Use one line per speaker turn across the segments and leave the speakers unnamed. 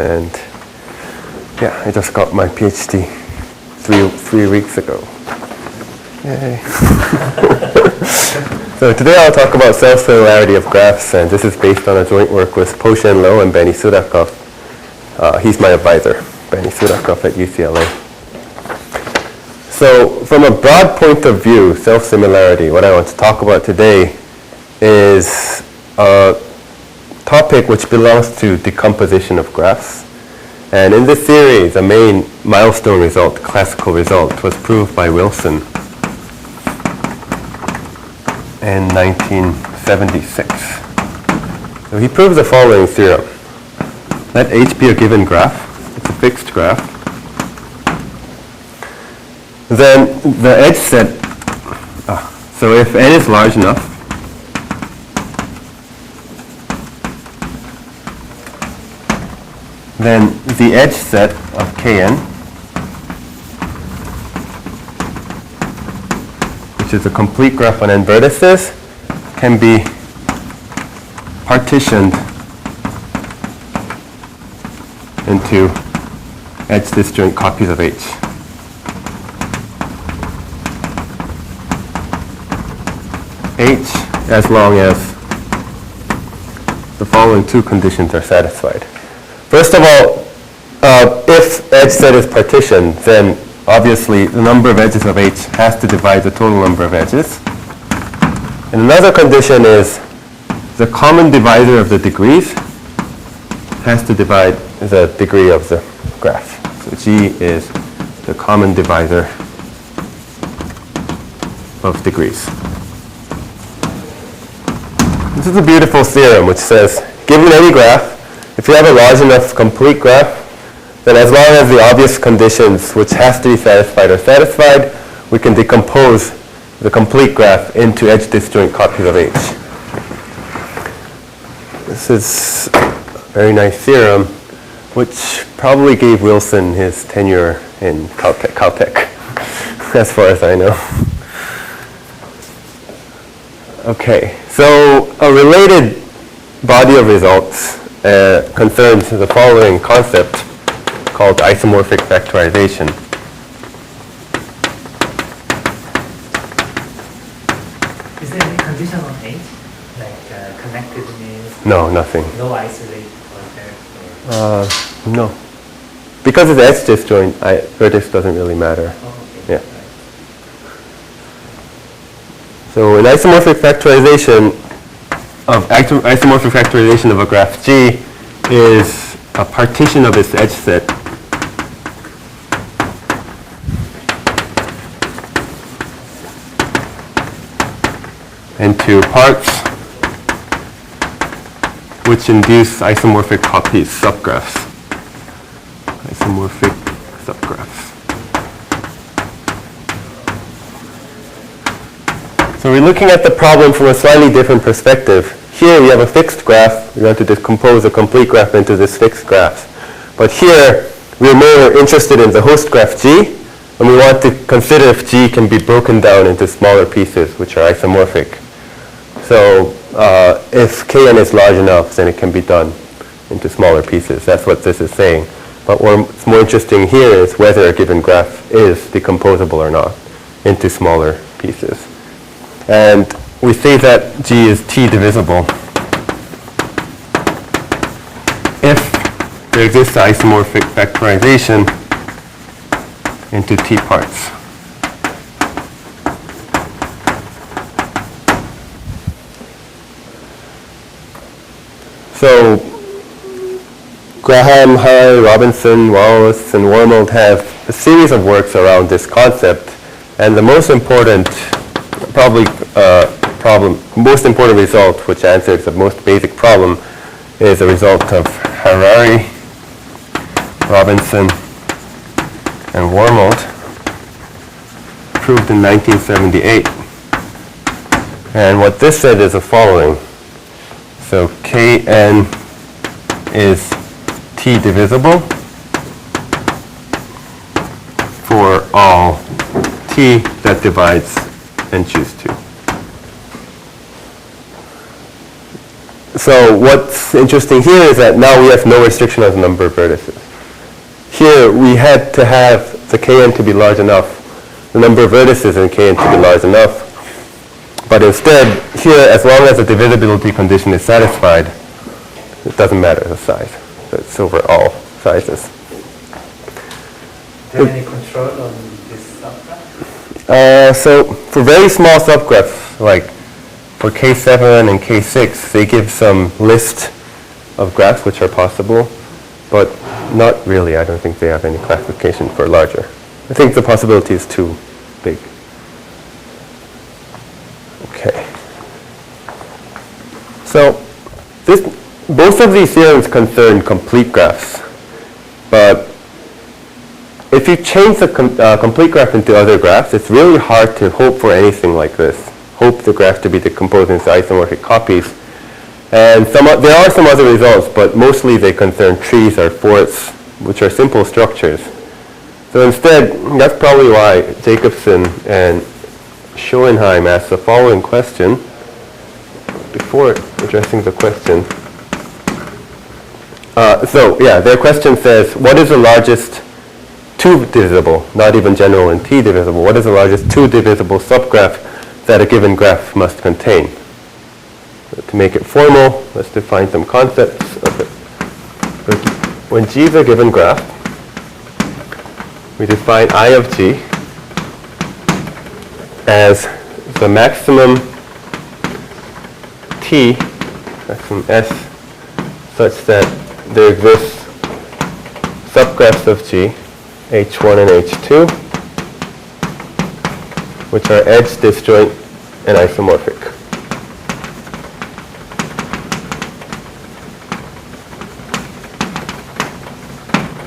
And yeah, I just got my PhD three weeks ago. Yay. So today I'll talk about self-similarity of graphs, and this is based on a joint work with Po-Shen Lo and Benny Sudakov. He's my advisor, Benny Sudakov at UCLA. So from a broad point of view, self-similarity, what I want to talk about today is a topic which belongs to decomposition of graphs. And in this series, the main milestone result, classical result, was proved by Wilson in 1976. So he proves the following theorem. Let H be a given graph. It's a fixed graph. Then the edge set, so if n is large enough, then the edge set of Kn, which is a complete graph on n vertices, can be partitioned into edge disjoint copies of H. H as long as the following two conditions are satisfied. First of all, if edge set is partitioned, then obviously the number of edges of H has to divide the total number of edges. And another condition is the common divisor of the degrees has to divide the degree of the graph. So G is the common divisor of degrees. This is a beautiful theorem which says, given any graph, if you have a large enough complete graph, then as long as the obvious conditions which has to be satisfied are satisfied, we can decompose the complete graph into edge disjoint copies of H. This is a very nice theorem, which probably gave Wilson his tenure in Caltech, as far as I know. Okay, so a related body of results concerns the following concept called isomorphic factorization.
Is there any condition on H? Like connectedness?
No, nothing.
No isolate or there?
No. Because it's edge disjoint, vertex doesn't really matter.
Oh, okay.
Yeah. So in isomorphic factorization of a graph G is a partition of its edge set into parts which induce isomorphic copies, subgraphs. Isomorphic subgraphs. So we're looking at the problem from a slightly different perspective. Here we have a fixed graph. We want to decompose a complete graph into this fixed graph. But here we're more interested in the host graph G, and we want to consider if G can be broken down into smaller pieces which are isomorphic. So if Kn is large enough, then it can be done into smaller pieces. That's what this is saying. But what's more interesting here is whether a given graph is decomposable or not into smaller pieces. And we say that G is T divisible if there exists isomorphic factorization into T parts. So Graham, Hai, Robinson, Wallace, and Wormold have a series of works around this concept, and the most important most important result, which answers the most basic problem, is a result of Harari, Robinson, and Wormold, proved in 1978. And what this said is the following. So Kn is T divisible for all T that divides and choose 2. So what's interesting here is that now we have no restriction on the number of vertices. Here we had to have the Kn to be large enough, the number of vertices in Kn to be large enough. But instead, here, as long as the divisibility condition is satisfied, it doesn't matter the size. So it's over all sizes.
Do you have any control on this subgraph?
So for very small subgraphs, like for K7 and K6, they give some list of graphs which are possible, but not really. I don't think they have any classification for larger. I think the possibility is too big. Okay. So both of these theorems concern complete graphs, but if you change the complete graph into other graphs, it's really hard to hope for anything like this. Hope the graph to be decomposed into isomorphic copies. And there are some other results, but mostly they concern trees or forests, which are simple structures. So instead, that's probably why Jacobson and Schoenheim asked the following question. Before addressing the question, their question says, what is the largest two divisible, not even general and T divisible, what is the largest two divisible subgraph that a given graph must contain? To make it formal, let's define some concepts of it. When G is a given graph, we define I of G as the maximum T, maximum S, such that there exists subgraphs of G, H1 and H2, which are edge, disjoint, and isomorphic.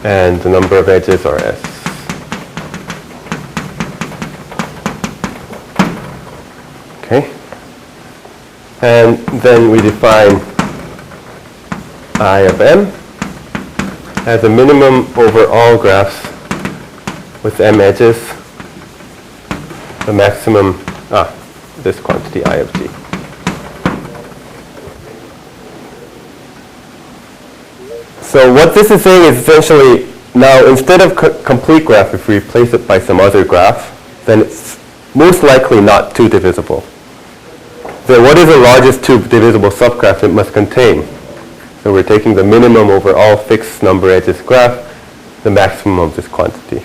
And the number of edges are S. Okay. And then we define I of M as a minimum over all graphs with M edges, the maximum, this quantity I of G. So what this is saying is essentially, now instead of complete graph, if we replace it by some other graph, then it's most likely not two divisible. So what is the largest two divisible subgraph it must contain? So we're taking the minimum over all fixed number edges graph, the maximum of this quantity.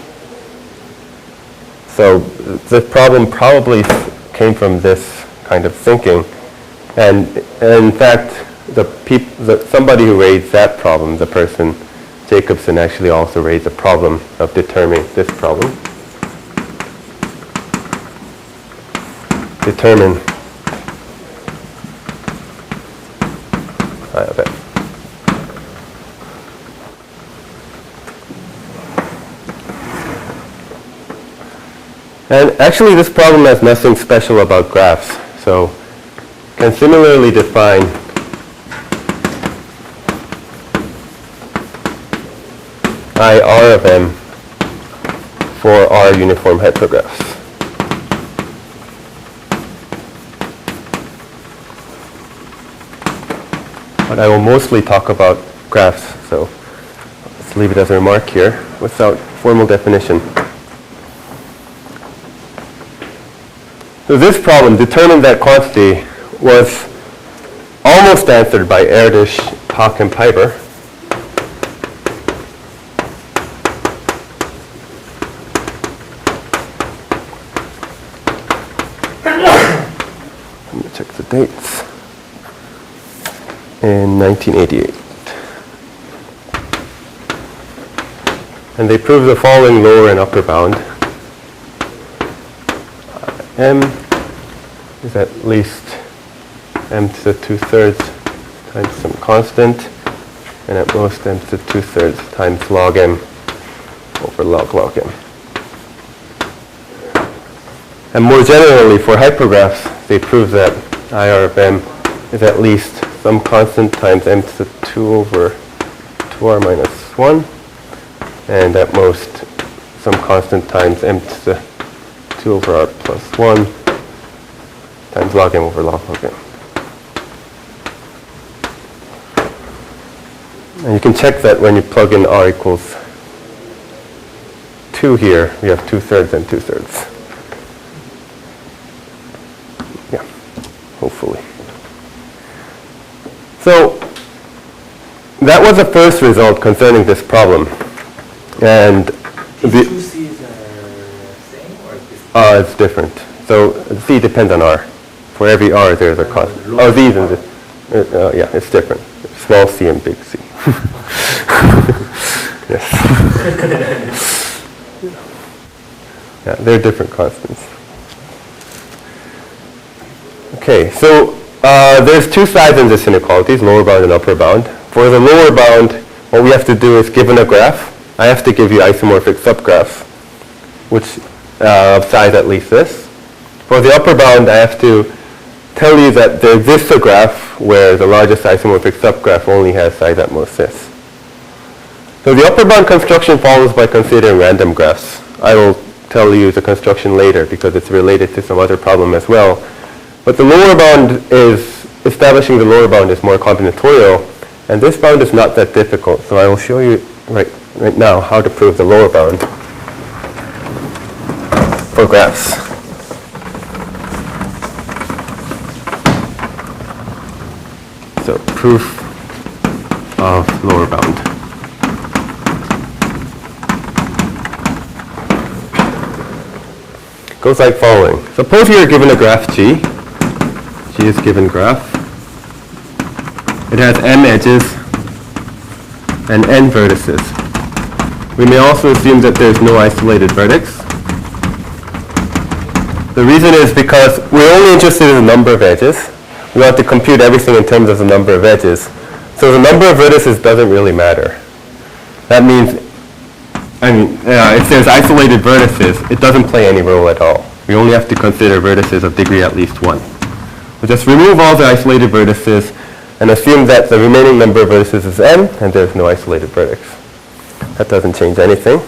So the problem probably came from this kind of thinking. And in fact, somebody who raised that problem, the person Jacobson, actually also raised a problem of determining this problem. Determine I of M. And actually this problem has nothing special about graphs. So can similarly define I R of M for R uniform hypergraphs. But I will mostly talk about graphs, so let's leave it as a remark here without formal definition. So this problem, determine that quantity, was almost answered by Erdős, Hock, and Piper. Let me check the dates. In 1988. And they proved the following lower and upper bound. M is at least m to the 2/3 times some constant, and at most m to the 2/3 times log m over log m. And more generally, for hypergraphs, they prove that IR of m is at least some constant times m to the 2 over 2r minus 1, and at most some constant times m to the 2 over r plus 1 times log m over log m. And you can check that when you plug in r equals 2 here, we have 2/3 and 2/3. Yeah, hopefully. So that was the first result concerning this problem. And
These two C's are same or
it's different. So C depends on R. For every R there's a constant. Oh, these and this. Yeah, it's different. Small c and big C. Yes. Yeah, they're different constants. Okay, so there's two sides in this inequalities, lower bound and upper bound. For the lower bound, what we have to do is, given a graph, I have to give you isomorphic subgraphs, which of size at least this. For the upper bound, I have to tell you that there exists a graph where the largest isomorphic subgraph only has size at most this. So the upper bound construction follows by considering random graphs. I will tell you the construction later because it's related to some other problem as well. But the lower bound is, establishing the lower bound is more combinatorial, and this bound is not that difficult. So I will show you right now how to prove the lower bound for graphs. So proof of lower bound. Goes like following. Suppose you are given a graph G. G is given graph. It has m edges and n vertices. We may also assume that there's no isolated vertex. The reason is because we're only interested in the number of edges. We want to compute everything in terms of the number of edges. So the number of vertices doesn't really matter. That means, if there's isolated vertices, it doesn't play any role at all. We only have to consider vertices of degree at least 1. We just remove all the isolated vertices and assume that the remaining number of vertices is n, and there's no isolated vertex. That doesn't change anything.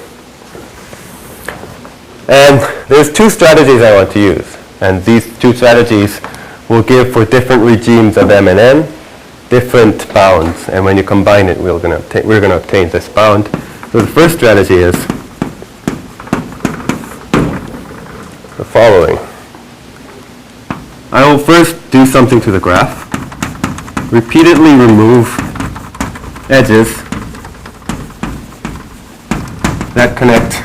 And there's two strategies I want to use. And these two strategies will give for different regimes of m and n different bounds. And when you combine it, we're going to obtain this bound. So the first strategy is the following. I will first do something to the graph, repeatedly remove edges that connect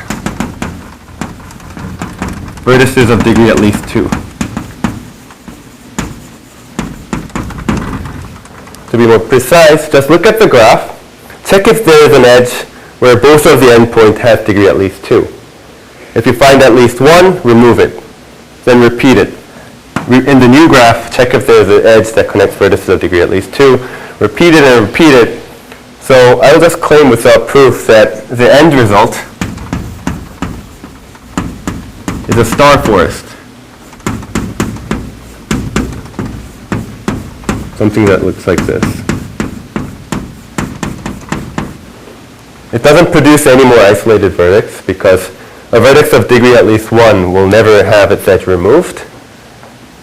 vertices of degree at least 2. To be more precise, just look at the graph, check if there is an edge where both of the endpoint has degree at least 2. If you find at least 1, remove it. Then repeat it. In the new graph, check if there is an edge that connects vertices of degree at least 2. Repeat it and repeat it. So I will just claim without proof that the end result is a star forest. Something that looks like this. It doesn't produce any more isolated vertex because a vertex of degree at least 1 will never have its edge removed,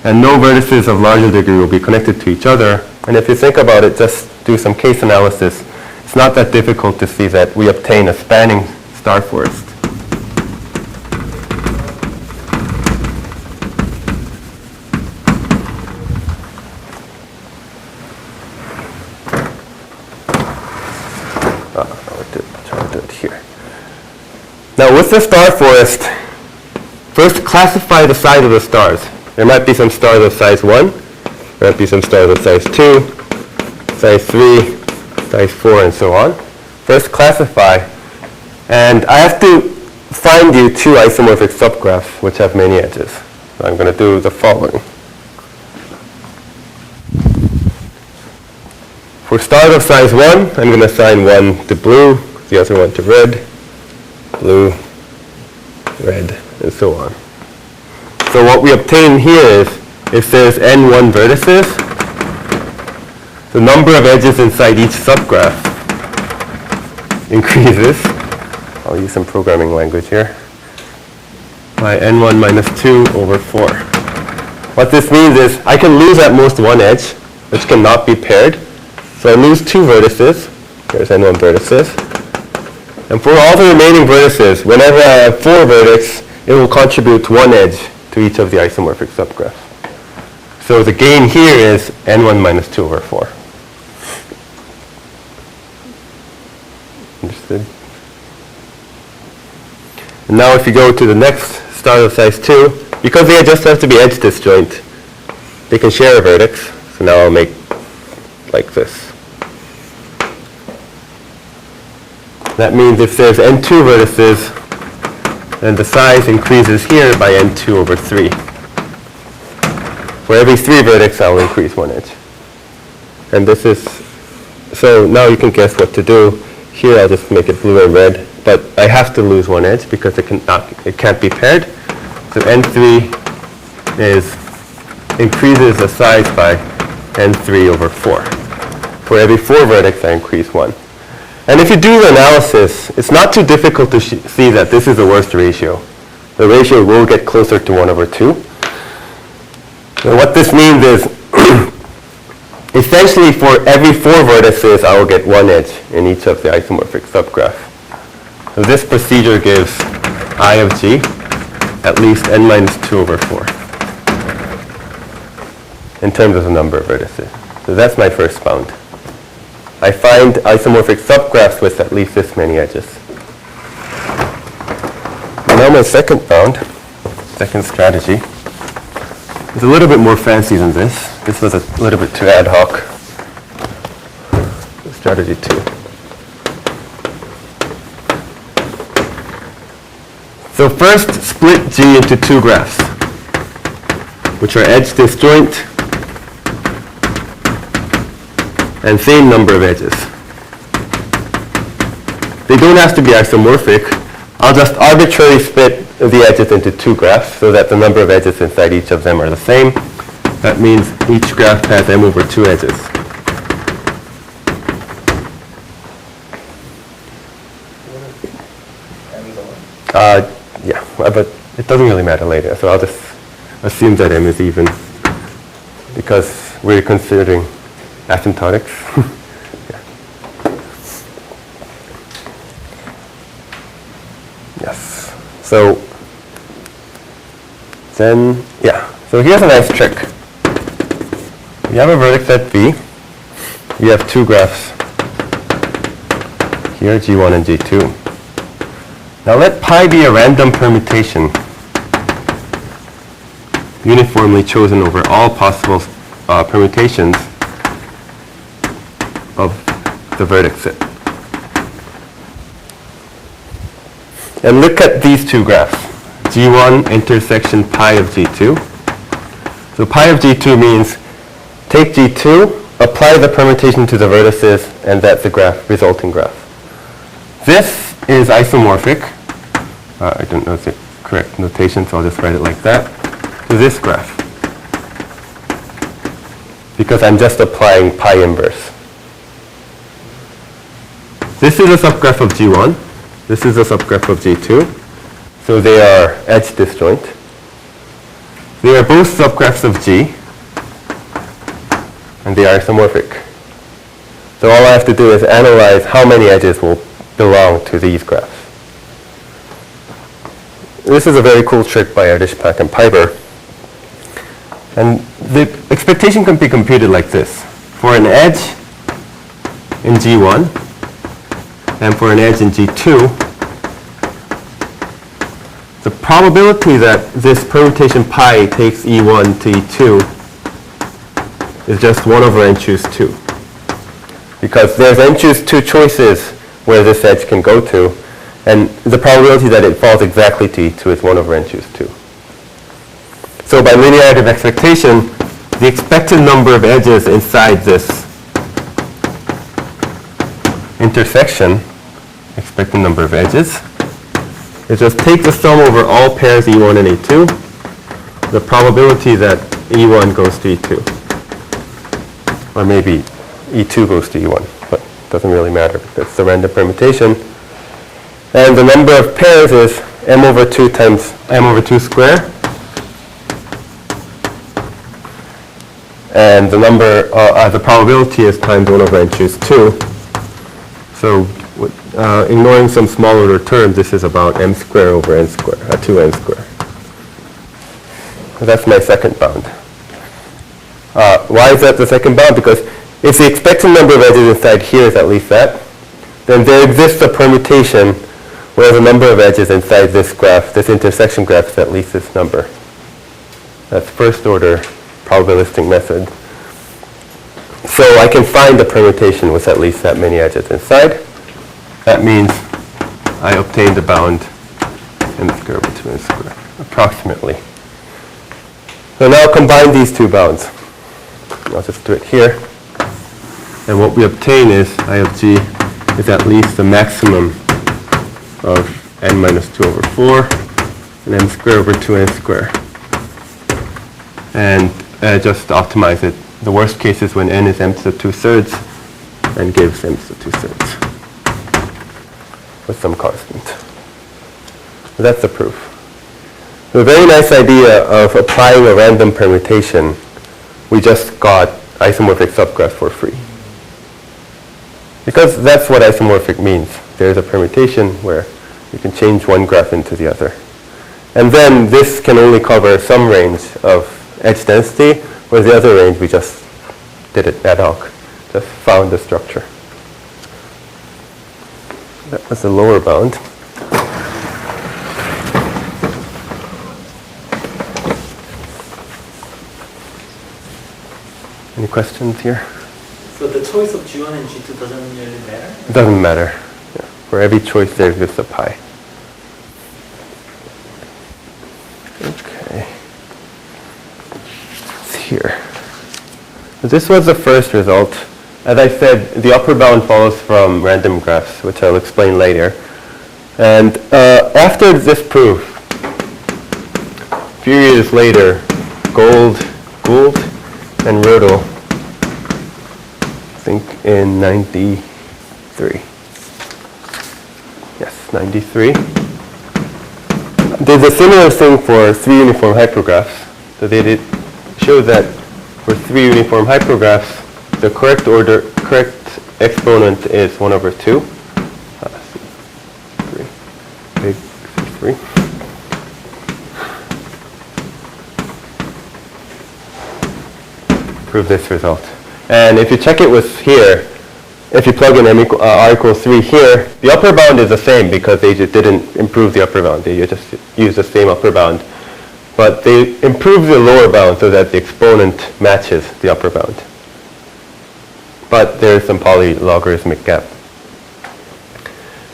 and no vertices of larger degree will be connected to each other. And if you think about it, just do some case analysis. It's not that difficult to see that we obtain a spanning star forest. I'll do it here. Now with the star forest, first classify the size of the stars. There might be some stars of size 1, there might be some stars of size 2, size 3, size 4, and so on. First classify, and I have to find you two isomorphic subgraphs which have many edges. So I'm going to do the following. For stars of size 1, I'm going to assign one to blue, the other one to red, blue, red, and so on. So what we obtain here is, if there's n1 vertices, the number of edges inside each subgraph increases. I'll use some programming language here. By n1 minus 2 over 4. What this means is I can lose at most one edge, which cannot be paired. So I lose two vertices. There's n1 vertices. And for all the remaining vertices, whenever I have 4 vertices, it will contribute 1 edge to each of the isomorphic subgraphs. So the gain here is n1 minus 2 over 4. Understood? And now if you go to the next star of size 2, because they just have to be edge disjoint, they can share a vertex. So now I'll make like this. That means if there's n2 vertices, then the size increases here by n2 over 3. For every 3 vertex, I'll increase 1 edge. And this is, so now you can guess what to do. Here I'll just make it blue and red, but I have to lose 1 edge because it can't be paired. So n3 increases the size by n3 over 4. For every 4 vertex, I increase 1. And if you do the analysis, it's not too difficult to see that this is the worst ratio. The ratio will get closer to 1 over 2. So what this means is, essentially for every 4 vertices, I will get 1 edge in each of the isomorphic subgraph. So this procedure gives I of g at least n minus 2 over 4 in terms of the number of vertices. So that's my first bound. I find isomorphic subgraphs with at least this many edges. Now my second bound, second strategy, is a little bit more fancy than this. This was a little bit too ad hoc. Strategy 2. So first, split G into 2 graphs, which are edge disjoint and same number of edges. They don't have to be isomorphic. I'll just arbitrarily split the edges into 2 graphs so that the number of edges inside each of them are the same. That means each graph has m over 2 edges. Yeah, but it doesn't really matter later, so I'll just assume that m is even because we're considering asymptotics. Yeah. Yes. So then, yeah. So here's a nice trick. You have a vertex at V. You have 2 graphs here, G1 and G2. Now let pi be a random permutation uniformly chosen over all possible permutations of the vertex set. And look at these 2 graphs, G1 intersection pi of G2. So pi of G2 means take G2, apply the permutation to the vertices, and that's the graph, resulting graph. This is isomorphic. I don't know the correct notation, so I'll just write it like that, to this graph. Because I'm just applying pi inverse. This is a subgraph of G1. This is a subgraph of G2. So they are edge disjoint. They are both subgraphs of G. And they are isomorphic. So all I have to do is analyze how many edges will belong to these graphs. This is a very cool trick by Erdős-Pak and Piper. And the expectation can be computed like this. For an edge in G1 and for an edge in G2, the probability that this permutation pi takes E1 to E2 is just 1 over n choose 2. Because there's n choose 2 choices where this edge can go to, and the probability that it falls exactly to E2 is 1 over n choose 2. So by linearity of expectation, the expected number of edges inside this intersection, expected number of edges, is just take the sum over all pairs E1 and E2, the probability that E1 goes to E2. Or maybe E2 goes to E1, but it doesn't really matter because it's a random permutation. And the number of pairs is m over 2 times m over 2 squared. And the number, the probability is times 1 over n choose 2. So ignoring some small order terms, this is about m squared over n squared, 2n squared. So that's my second bound. Why is that the second bound? Because if the expected number of edges inside here is at least that, then there exists a permutation where the number of edges inside this graph, this intersection graph, is at least this number. That's first order probabilistic method. So I can find the permutation with at least that many edges inside. That means I obtained the bound m squared over 2n squared, approximately. So now combine these two bounds. I'll just do it here. And what we obtain is I of g is at least the maximum of n minus 2 over 4 and m squared over 2n squared. And just optimize it. The worst case is when n is m to the 2/3 and gives m to the 2/3 with some constant. So that's the proof. So a very nice idea of applying a random permutation. We just got isomorphic subgraphs for free. Because that's what isomorphic means. There's a permutation where you can change one graph into the other. And then this can only cover some range of edge density, whereas the other range we just did it ad hoc, just found the structure. That was the lower bound. Any questions here?
So the choice of G1 and G2 doesn't really matter?
It doesn't matter. Yeah. For every choice there exists a pi. Okay. It's here. So this was the first result. As I said, the upper bound follows from random graphs, which I'll explain later. And after this proof, a few years later, Gould and Rödel, I think in 93. Yes, 93. There's a similar thing for 3 uniform hypergraphs. So they show that for 3 uniform hypergraphs, the correct exponent is 1 over 2. 3. Big 3. Prove this result. And if you check it with here, if you plug in r equals 3 here, the upper bound is the same because they just didn't improve the upper bound. They just used the same upper bound. But they improved the lower bound so that the exponent matches the upper bound. But there is some polylogarithmic gap.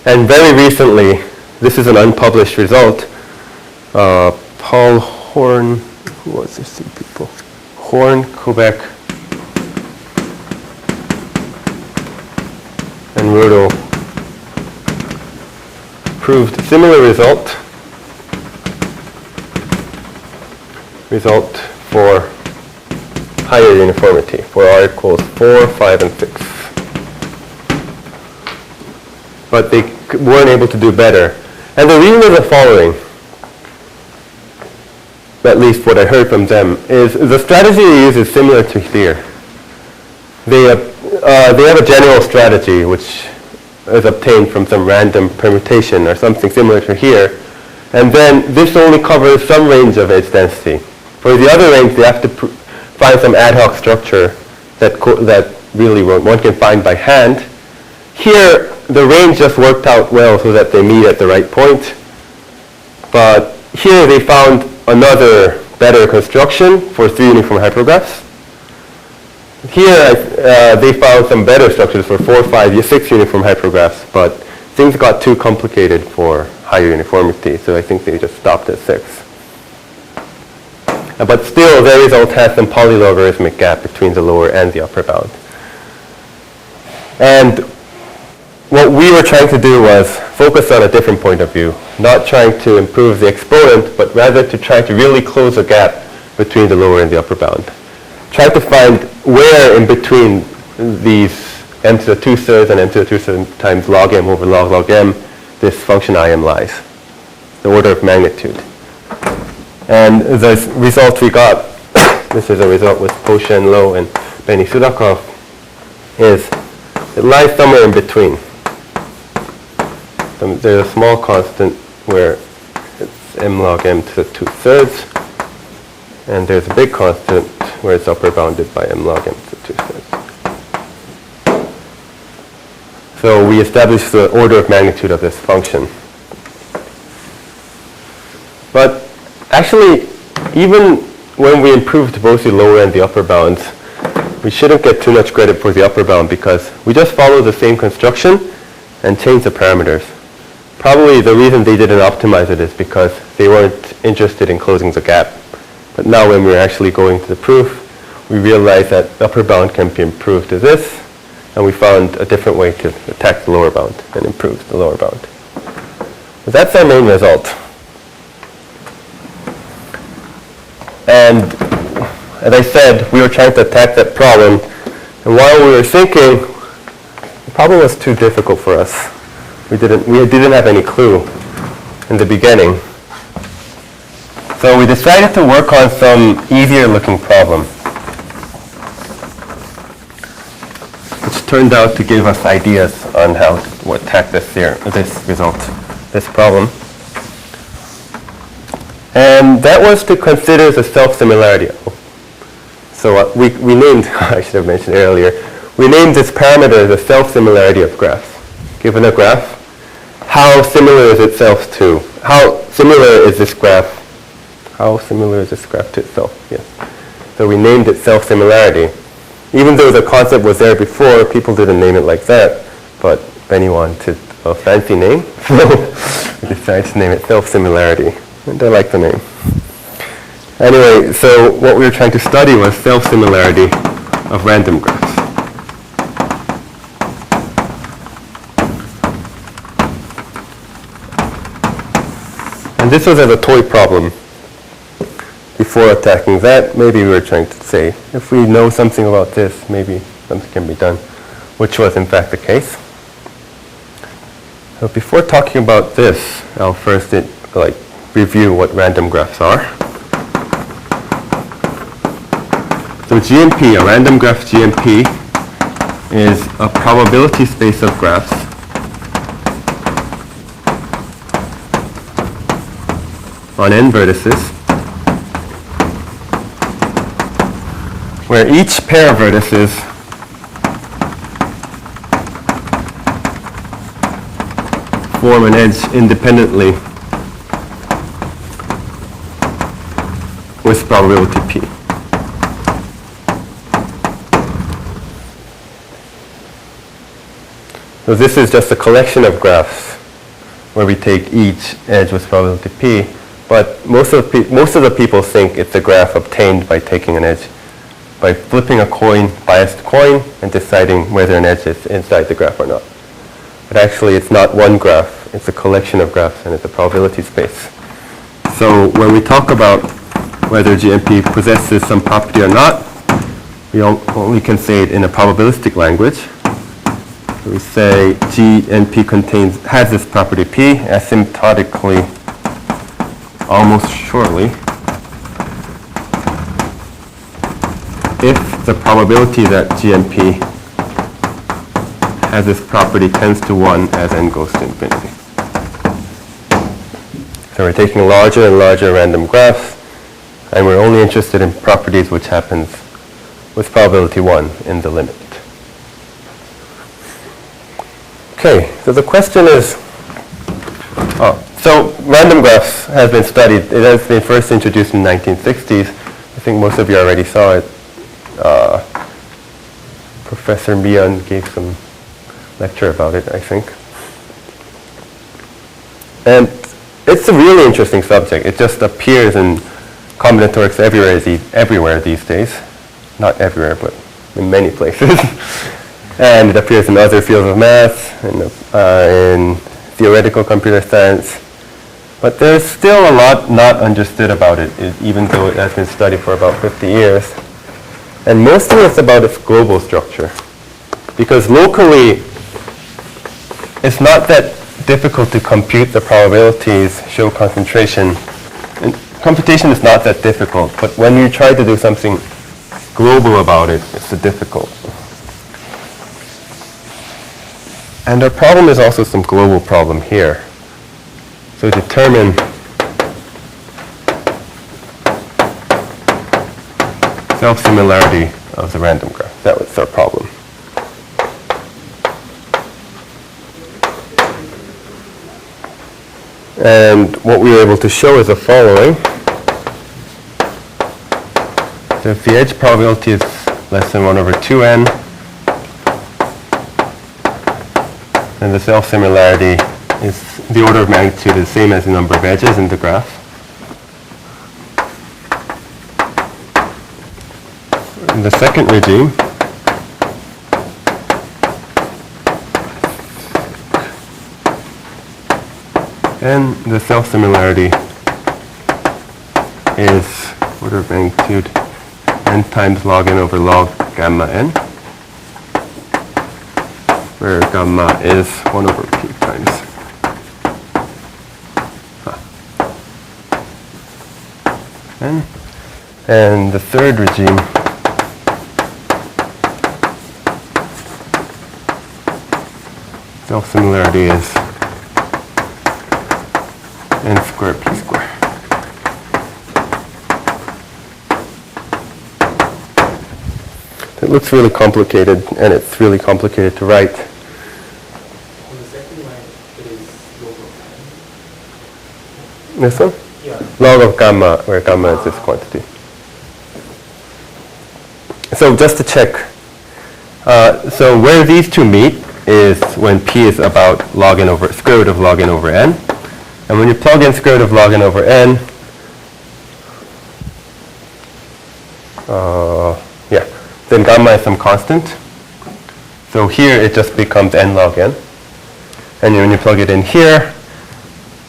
And very recently, this is an unpublished result. Paul Horn, who was this two people? Horn, Kubek, and Rödel proved similar result for higher uniformity for r equals 4, 5, and 6. But they weren't able to do better. And the reason is the following, at least what I heard from them, is the strategy they use is similar to here. They have a general strategy which is obtained from some random permutation or something similar to here. And then this only covers some range of edge density. For the other range, they have to find some ad hoc structure that really one can find by hand. Here, the range just worked out well so that they meet at the right point. But here they found another better construction for 3 uniform hypergraphs. Here they found some better structures for 4, 5, 6 uniform hypergraphs, but things got too complicated for higher uniformity, so I think they just stopped at 6. But still, their result has some polylogarithmic gap between the lower and the upper bound. And what we were trying to do was focus on a different point of view, not trying to improve the exponent, but rather to try to really close a gap between the lower and the upper bound. Try to find where in between these m to the 2/3 and m to the 2/3 times log m over log m, this function im lies, the order of magnitude. And the result we got, this is a result with Po-Shen Lo and Benny Sudakov, is it lies somewhere in between. There's a small constant where it's m log m to the 2/3, and there's a big constant where it's upper bounded by m log m to the 2/3. So we established the order of magnitude of this function. But actually, even when we improved both the lower and the upper bounds, we shouldn't get too much credit for the upper bound because we just followed the same construction and changed the parameters. Probably the reason they didn't optimize it is because they weren't interested in closing the gap. But now when we're actually going to the proof, we realized that the upper bound can be improved to this, and we found a different way to attack the lower bound and improve the lower bound. But that's our main result. And as I said, we were trying to attack that problem, and while we were thinking, the problem was too difficult for us. We didn't have any clue in the beginning. So we decided to work on some easier looking problem, which turned out to give us ideas on how to attack this result, this problem. And that was to consider the self-similarity. So we named, I should have mentioned earlier, we named this parameter the self-similarity of graphs. Given a graph, how similar is itself to, how similar is this graph? How similar is this graph to itself? Yes. So we named it self-similarity. Even though the concept was there before, people didn't name it like that. But Benny wanted a fancy name, so we decided to name it self-similarity. And I like the name. Anyway, so what we were trying to study was self-similarity of random graphs. And this was as a toy problem. Before attacking that, maybe we were trying to say, if we know something about this, maybe something can be done, which was in fact the case. So before talking about this, I'll first review what random graphs are. So GMP, a random graph GMP, is a probability space of graphs on n vertices, where each pair of vertices form an edge independently with probability p. So this is just a collection of graphs where we take each edge with probability p, but most of the people think it's a graph obtained by taking an edge, by flipping a coin, biased coin, and deciding whether an edge is inside the graph or not. But actually it's not one graph, it's a collection of graphs and it's a probability space. So when we talk about whether GMP possesses some property or not, we only can say it in a probabilistic language. So we say GNP has this property P asymptotically, almost surely, if the probability that GNP has this property tends to 1 as n goes to infinity. So we're taking larger and larger random graphs, and we're only interested in properties which happens with probability 1 in the limit. Okay, so the question is, so random graphs has been studied. It has been first introduced in the 1960s. I think most of you already saw it. Professor Mian gave some lecture about it, I think. And it's a really interesting subject. It just appears in combinatorics everywhere these days. Not everywhere, but in many places. And it appears in other fields of math, in theoretical computer science. But there's still a lot not understood about it, even though it has been studied for about 50 years. And mostly it's about its global structure. Because locally, it's not that difficult to compute the probabilities, show concentration. And computation is not that difficult, but when you try to do something global about it, it's difficult. And our problem is also some global problem here. So determine self-similarity of the random graph. That was our problem. And what we were able to show is the following. So if the edge probability is less than 1 over 2n, then the self-similarity is the order of magnitude is the same as the number of edges in the graph. In the second regime, and the self-similarity is order of magnitude n times log n over log gamma n, where gamma is 1 over p times. N. And the third regime self-similarity is n squared p squared. It looks really complicated, and it's really complicated to write.
On the second line, it is log of
This one?
Yeah.
Log of gamma, where gamma is this quantity. So just to check, so where these two meet is when p is about log n over square root of log n over n. And when you plug in square root of log n over n, then gamma is some constant. So here it just becomes n log n. And when you plug it in here,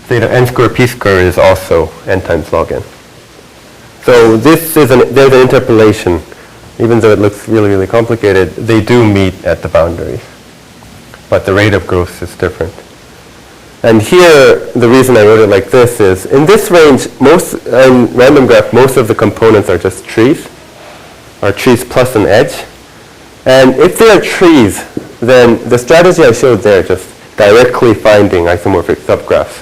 theta n squared p squared is also n times log n. So this is there's an interpolation. Even though it looks really, really complicated, they do meet at the boundaries. But the rate of growth is different. And here, the reason I wrote it like this is, in this range, in random graph, most of the components are just trees, or trees plus an edge. And if they are trees, then the strategy I showed there, just directly finding isomorphic subgraphs,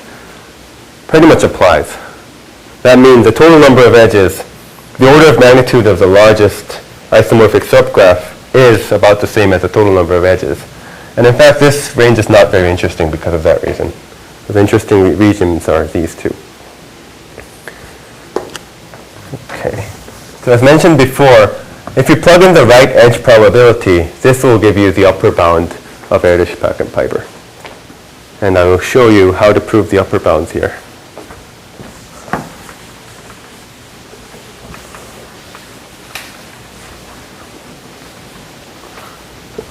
pretty much applies. That means the total number of edges, the order of magnitude of the largest isomorphic subgraph is about the same as the total number of edges. And in fact, this range is not very interesting because of that reason. The interesting regions are these two. Okay. So as mentioned before, if you plug in the right edge probability, this will give you the upper bound of Erdős-Pak and Piper. And I will show you how to prove the upper bounds here.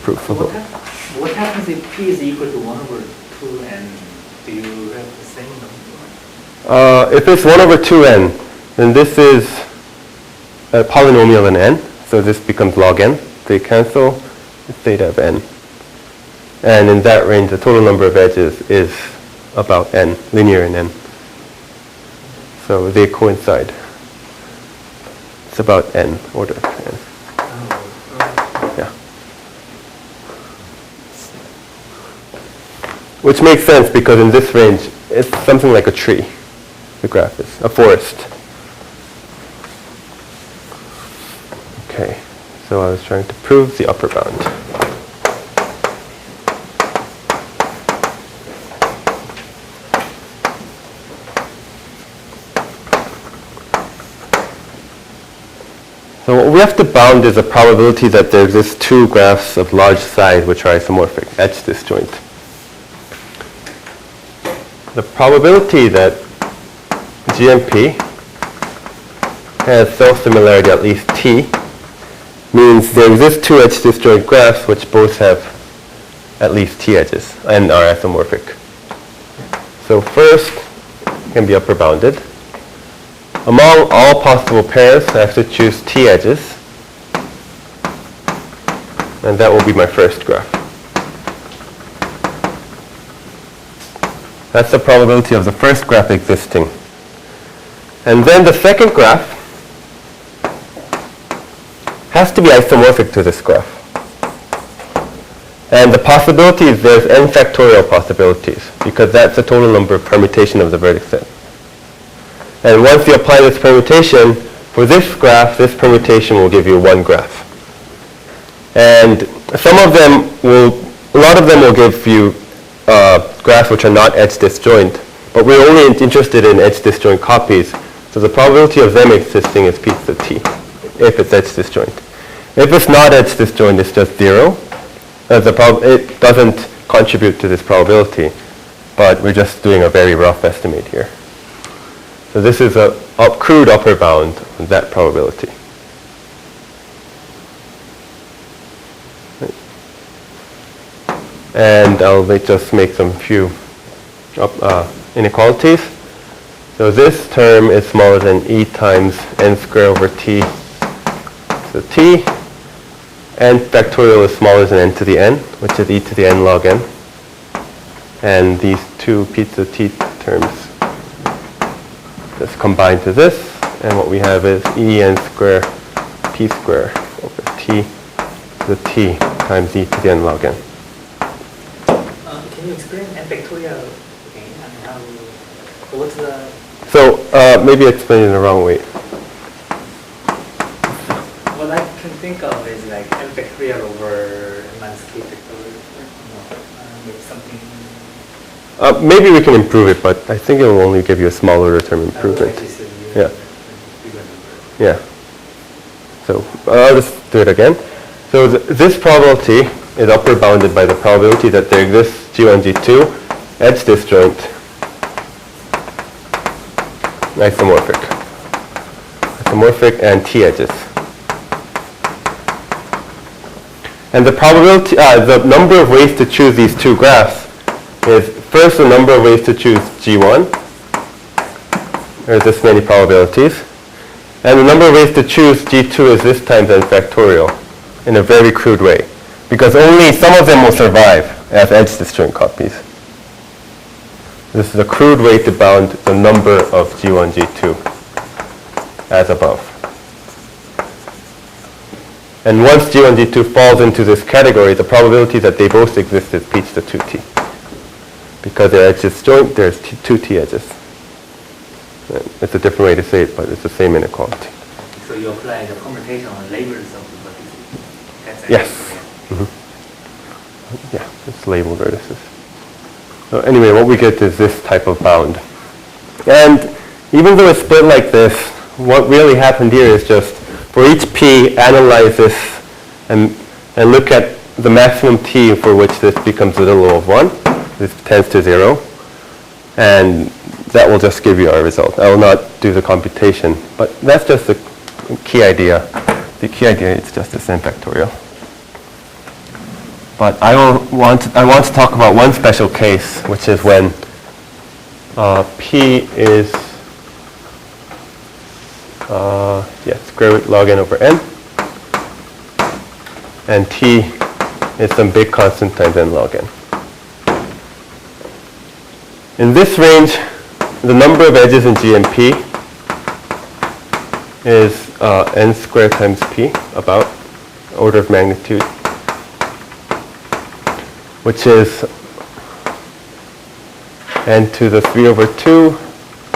Proof of
what happens if p is equal to 1 over 2 and do you have the same number?
If it's 1 over 2n, then this is a polynomial in n, so this becomes log n. They cancel, it's theta of n. And in that range, the total number of edges is about n, linear in n. So they coincide. It's about n, order of n. Yeah. Which makes sense because in this range, it's something like a tree. The graph is a forest. Okay, so I was trying to prove the upper bound. So what we have to bound is a probability that there exists two graphs of large size which are isomorphic, etch disjoint. The probability that GMP has self-similarity at least t means there exist two edge disjoint graphs which both have at least t edges and are isomorphic. So first can be upper bounded. Among all possible pairs, I have to choose t edges, and that will be my first graph. That's the probability of the first graph existing. And then the second graph has to be isomorphic to this graph. And the possibilities, there's n factorial possibilities, because that's the total number of permutation of the vertex set. And once you apply this permutation, for this graph, this permutation will give you one graph. And a lot of them will give you graphs which are not edge disjoint, but we're only interested in edge disjoint copies. So the probability of them existing is p to the t, if it's edge disjoint. If it's not edge disjoint, it's just 0. It doesn't contribute to this probability, but we're just doing a very rough estimate here. So this is a crude upper bound on that probability. And I'll just make some few inequalities. So this term is smaller than e times n squared over t to the t. N factorial is smaller than n to the n, which is e to the n log n. And these two p to the t terms just combine to this. And what we have is e n squared p squared over t to the t times e to the n log n.
Can you explain n factorial again? And how, what's the...
So maybe I explained it in the wrong way.
What I can think of is like n factorial over n minus k factorial. Maybe something...
Maybe we can improve it, but I think it will only give you a small order term improvement. Yeah. Yeah. So I'll just do it again. So this probability is upper bounded by the probability that there exists G1, G2, edge disjoint, isomorphic, and T edges. And the probability, the number of ways to choose these two graphs is first the number of ways to choose G1. There's this many probabilities. And the number of ways to choose G2 is this times n factorial in a very crude way, because only some of them will survive as edge disjoint copies. This is a crude way to bound the number of G1, G2 as above. And once G1, G2 falls into this category, the probability that they both exist is p to the 2t. Because they're edge disjoint, there's 2t edges. It's a different way to say it, but it's the same inequality.
So you apply the commutation on labels of the vertices? That's
yes. Mm-hmm. Yeah, it's labeled vertices. So anyway, what we get is this type of bound. And even though it's split like this, what really happened here is just for each p, analyze this and look at the maximum t for which this becomes a little of 1. This tends to 0. And that will just give you our result. I will not do the computation, but that's just the key idea. The key idea is just this n factorial. But I want to talk about one special case, which is when p is square root log n over n, and t is some big constant times n log n. In this range, the number of edges in G and P is n squared times p, about order of magnitude, which is n to the 3 over 2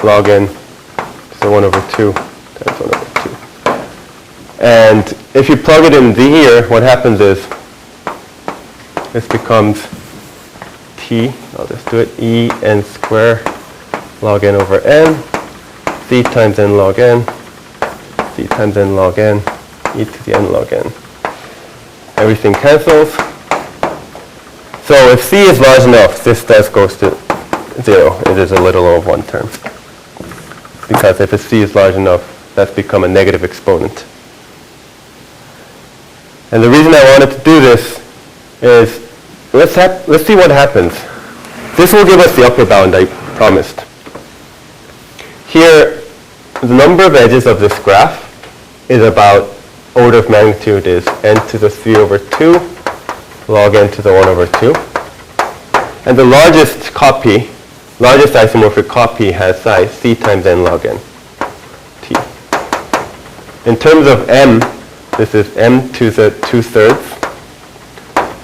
log n to the 1 over 2 times 1 over 2. And if you plug it in here, what happens is this becomes t, I'll just do it, e n squared log n over n, c times n log n, c times n log n, e to the n log n. Everything cancels. So if c is large enough, this does goes to 0. It is a little over 1 term. Because if c is large enough, that's become a negative exponent. And the reason I wanted to do this is, let's see what happens. This will give us the upper bound I promised. Here, the number of edges of this graph is about order of magnitude is n to the 3 over 2 log n to the 1 over 2. And the largest isomorphic copy has size c times n log n, t. In terms of m, this is m to the 2/3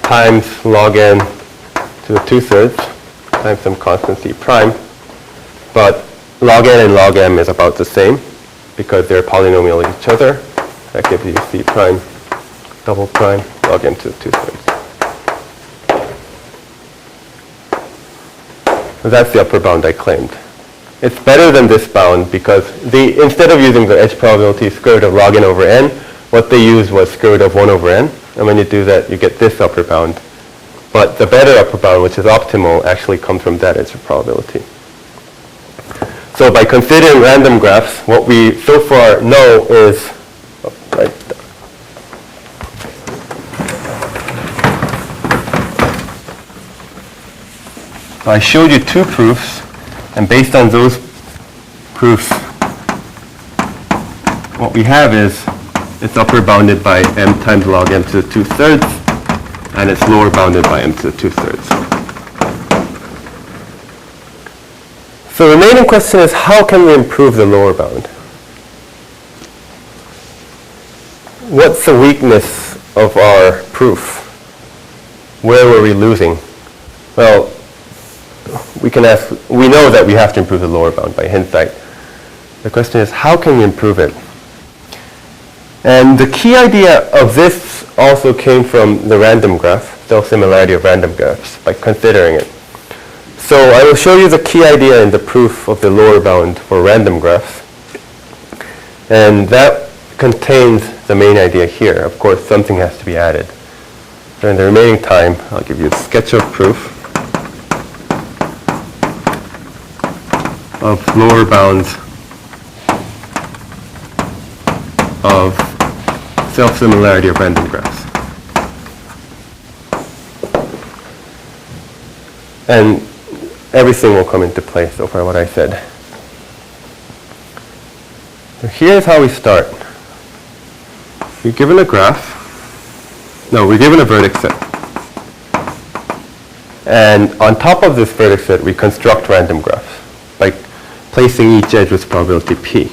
times log n to the 2/3 times some constant c prime. But log n and log m is about the same because they're polynomial of each other. That gives you c prime double prime log n to the 2/3. So that's the upper bound I claimed. It's better than this bound because instead of using the edge probability square root of log n over n, what they used was square root of 1 over n. And when you do that, you get this upper bound. But the better upper bound, which is optimal, actually comes from that edge probability. So by considering random graphs, what we so far know is, So I showed you two proofs, and based on those proofs, what we have is it's upper bounded by m times log m to the 2/3, and it's lower bounded by m to the 2/3. So the remaining question is, how can we improve the lower bound? What's the weakness of our proof? Where were we losing? Well, we know that we have to improve the lower bound by hindsight. The question is, how can we improve it? And the key idea of this also came from the random graph, self-similarity of random graphs, by considering it. So I will show you the key idea in the proof of the lower bound for random graphs. And that contains the main idea here. Of course, something has to be added. So in the remaining time, I'll give you a sketch of proof of lower bounds of self-similarity of random graphs. And everything will come into play so far what I said. So here's how we start. We're given a graph. No, we're given a vertex set. And on top of this vertex set, we construct random graphs by placing each edge with probability p.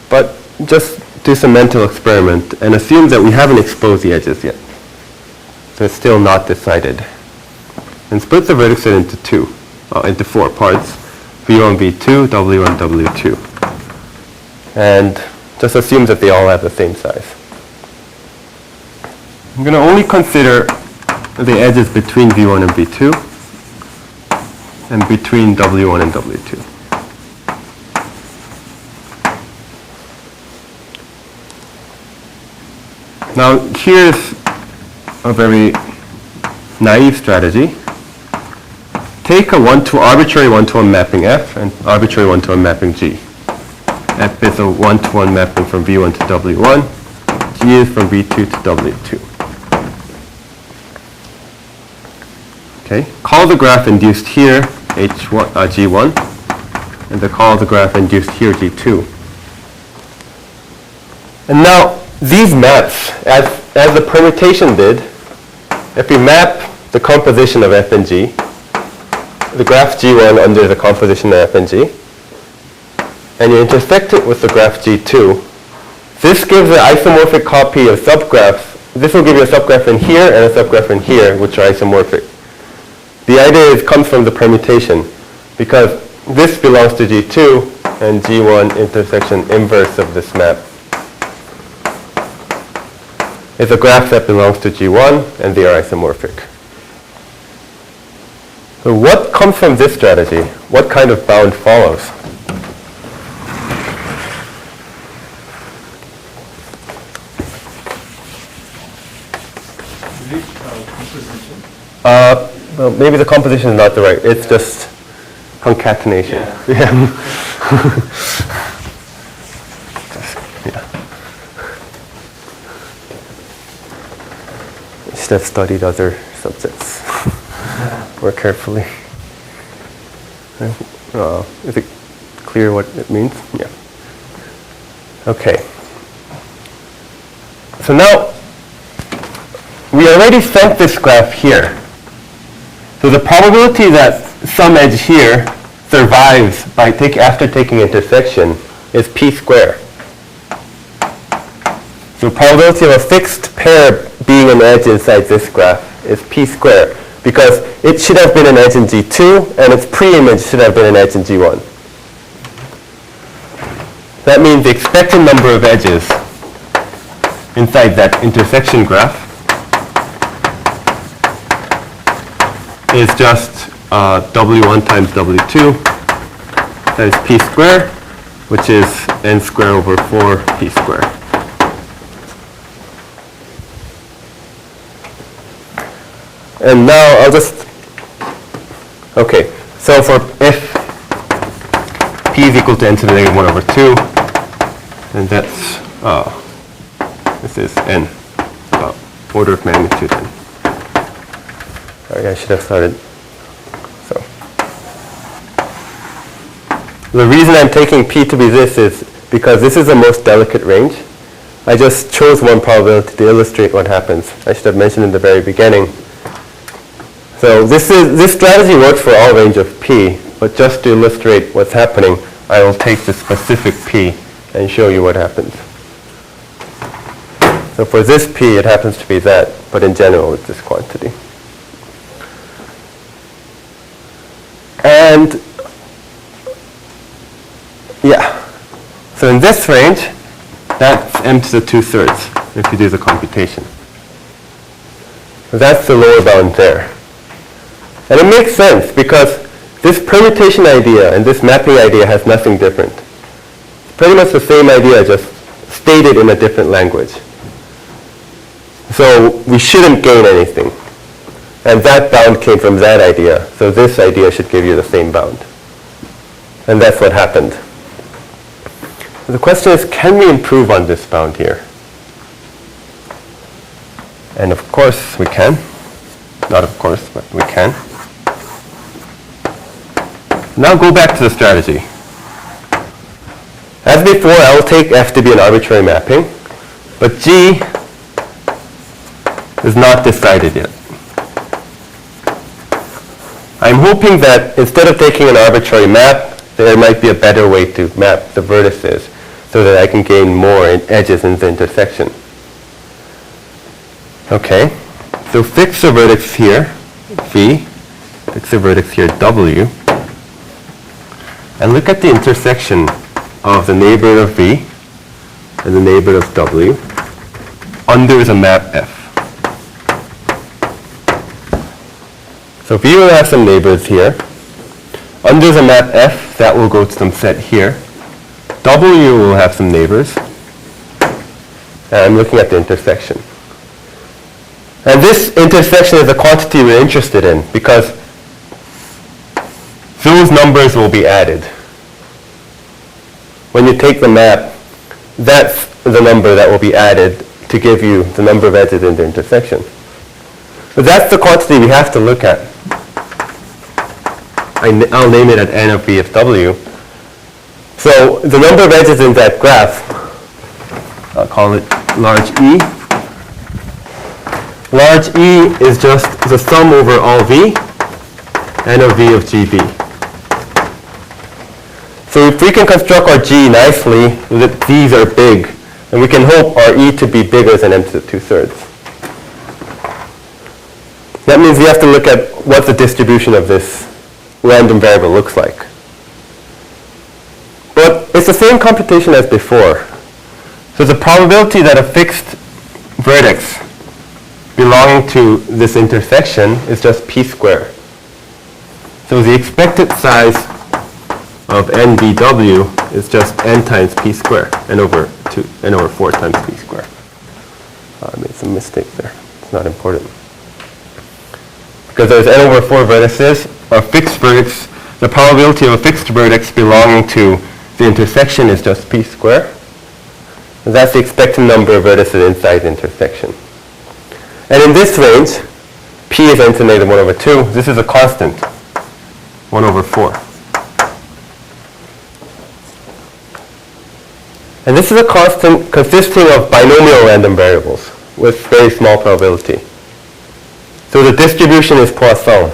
But just do some mental experiment and assume that we haven't exposed the edges yet. So it's still not decided. And split the vertex set into 4 parts, v1, v2, w1, w2. And just assume that they all have the same size. I'm going to only consider the edges between v1 and v2 and between w1 and w2. Now here's a very naive strategy. Take a arbitrary one-to-one mapping F and arbitrary one-to-one mapping G. F is a one-to-one mapping from V1 to W1. G is from V2 to W2. Okay, call the graph induced here H1, G1, and call the graph induced here G2. And now these maps, as the permutation did, if we map the composition of F and G, the graph G1 under the composition of F and G, and you intersect it with the graph G2, this gives an isomorphic copy of subgraphs. This will give you a subgraph in here and a subgraph in here, which are isomorphic. The idea comes from the permutation, because this belongs to G2, and G1 intersection inverse of this map is a graph that belongs to G1, and they are isomorphic. So what comes from this strategy? What kind of bound follows? Well, maybe the composition is not the right. It's just concatenation. Yeah. I should have studied other subjects more carefully. Is it clear what it means? Yeah. Okay. So now we already sent this graph here. So the probability that some edge here survives after taking intersection is p squared. So probability of a fixed pair being an edge inside this graph is p squared, because it should have been an edge in G2, and its pre-image should have been an edge in G1. That means the expected number of edges inside that intersection graph is just W1 times W2, that is p squared, which is n squared over 4 p squared. And now I'll just, okay, so for if p is equal to n to the negative 1 over 2, then that's, this is n, order of magnitude n. Sorry, I should have started. So the reason I'm taking p to be this is because this is the most delicate range. I just chose one probability to illustrate what happens. I should have mentioned in the very beginning. So this strategy works for all range of p, but just to illustrate what's happening, I will take the specific p and show you what happens. So for this p, it happens to be that, but in general, it's this quantity. And yeah, so in this range, that's m to the 2/3 if you do the computation. So that's the lower bound there. And it makes sense because this permutation idea and this mapping idea has nothing different. It's pretty much the same idea, just stated in a different language. So we shouldn't gain anything. And that bound came from that idea. So this idea should give you the same bound. And that's what happened. The question is, can we improve on this bound here? And of course we can. Not of course, but we can. Now go back to the strategy. As before, I will take f to be an arbitrary mapping, but g is not decided yet. I'm hoping that instead of taking an arbitrary map, there might be a better way to map the vertices so that I can gain more edges in the intersection. Okay, so fix the vertex here, V, fix the vertex here, W, and look at the intersection of the neighborhood of V and the neighborhood of W under the map F. So V will have some neighbors here. Under the map F, that will go to some set here. W will have some neighbors. And I'm looking at the intersection. And this intersection is a quantity we're interested in because those numbers will be added. When you take the map, that's the number that will be added to give you the number of edges in the intersection. But that's the quantity we have to look at. I'll name it at n of v of w. So the number of edges in that graph, I'll call it large E. Large E is just the sum over all v, n of v of gv. So if we can construct our g nicely, that these are big, and we can hope our E to be bigger than m to the 2/3. That means we have to look at what the distribution of this random variable looks like. But it's the same computation as before. So the probability that a fixed vertex belonging to this intersection is just p squared. So the expected size of nbw is just n times p squared, n over 4 times p squared. I made some mistake there. It's not important. Because there's n over 4 vertices, a fixed vertex, the probability of a fixed vertex belonging to the intersection is just p squared. And that's the expected number of vertices inside the intersection. And in this range, p is n to the negative 1 over 2. This is a constant, 1 over 4. And this is a constant consisting of binomial random variables with very small probability. So the distribution is Poisson.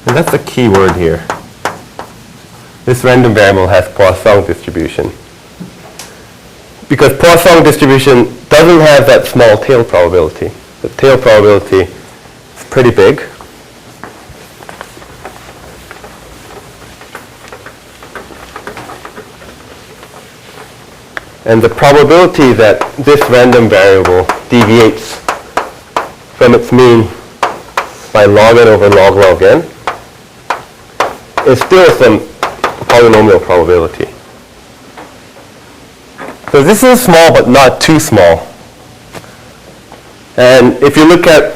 And that's the key word here. This random variable has Poisson distribution. Because Poisson distribution doesn't have that small tail probability. The tail probability is pretty big. And the probability that this random variable deviates from its mean by log n over log log n is still some polynomial probability. So this is small but not too small. And if you look at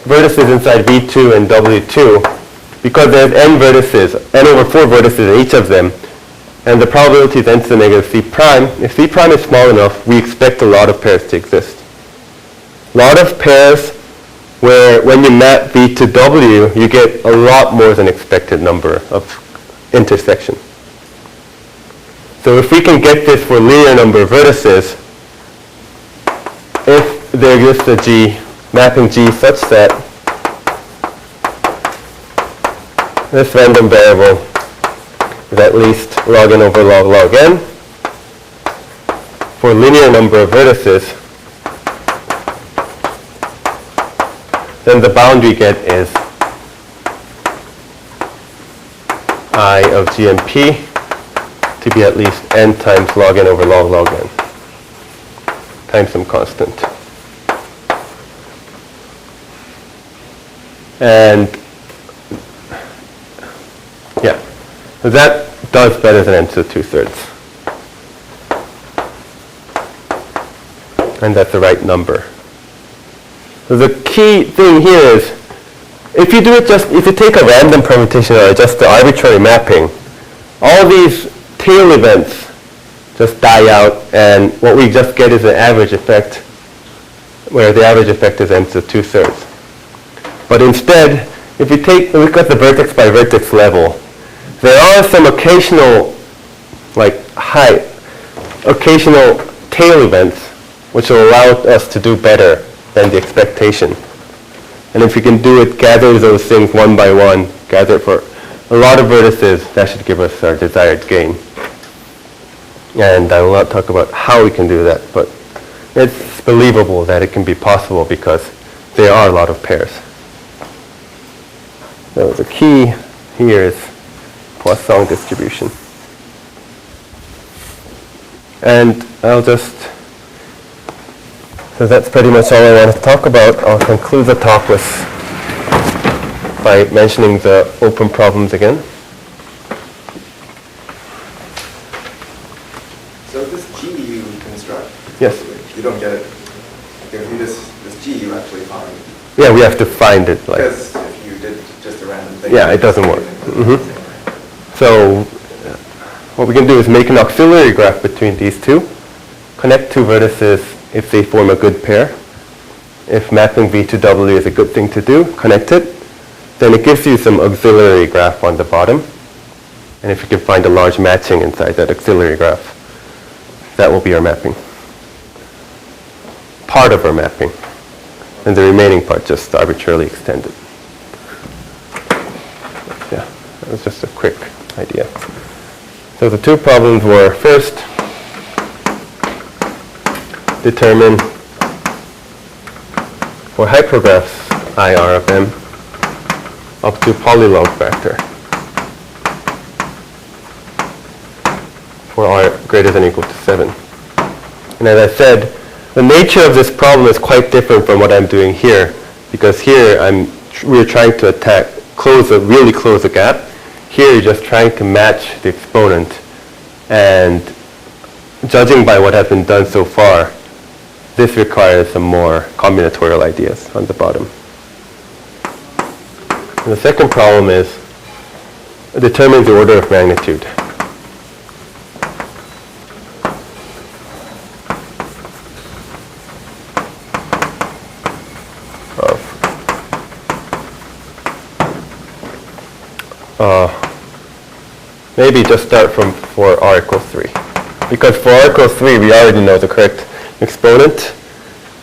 vertices inside V2 and W2, because there's n vertices, n over 4 vertices in each of them, and the probability is n to the negative c prime, if c prime is small enough, we expect a lot of pairs to exist. A lot of pairs where when you map V to W, you get a lot more than expected number of intersections. So if we can get this for linear number of vertices, if there exists a G, mapping G such that this random variable is at least log n over log log n for linear number of vertices, then the bound we get is I of GMP to be at least n times log n over log log n times some constant. And yeah, so that does better than n to the 2/3. And that's the right number. So the key thing here is, if you do it if you take a random permutation or just the arbitrary mapping, all these tail events just die out, and what we just get is an average effect, where the average effect is n to the 2/3. But instead, if you look at the vertex by vertex level, there are some occasional, occasional tail events which will allow us to do better than the expectation. And if we can do it, gather those things one by one, gather it for a lot of vertices, that should give us our desired gain. And I will not talk about how we can do that, but it's believable that it can be possible because there are a lot of pairs. So the key here is Poisson distribution. And so that's pretty much all I want to talk about. I'll conclude the talk by mentioning the open problems again.
So this G you construct,
Yes.
you don't get it. If you this G you actually find.
Yeah, we have to find it.
Because if you did just a random thing.
Yeah, it doesn't work. So what we can do is make an auxiliary graph between these two, connect two vertices if they form a good pair. If mapping V to W is a good thing to do, connect it. Then it gives you some auxiliary graph on the bottom. And if you can find a large matching inside that auxiliary graph, that will be our mapping. Part of our mapping. And the remaining part just arbitrarily extended. Yeah, that was just a quick idea. So the two problems were, first, determine for hypergraphs IR of M up to polylog factor for R greater than or equal to 7. And as I said, the nature of this problem is quite different from what I'm doing here, because here we're trying to really close the gap. Here you're just trying to match the exponent, and judging by what has been done so far, this requires some more combinatorial ideas on the bottom. And the second problem is determine the order of magnitude. Maybe just start for R equals 3. Because for R equals 3, we already know the correct exponent.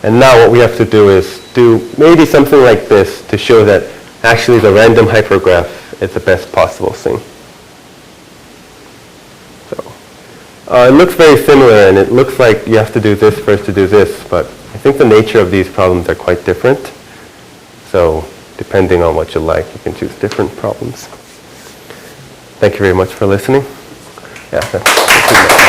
And now what we have to do is do maybe something like this to show that actually the random hypergraph is the best possible thing. So It looks very similar, and it looks like you have to do this first to do this, but I think the nature of these problems are quite different. So depending on what you like, you can choose different problems. Thank you very much for listening. Yeah, that's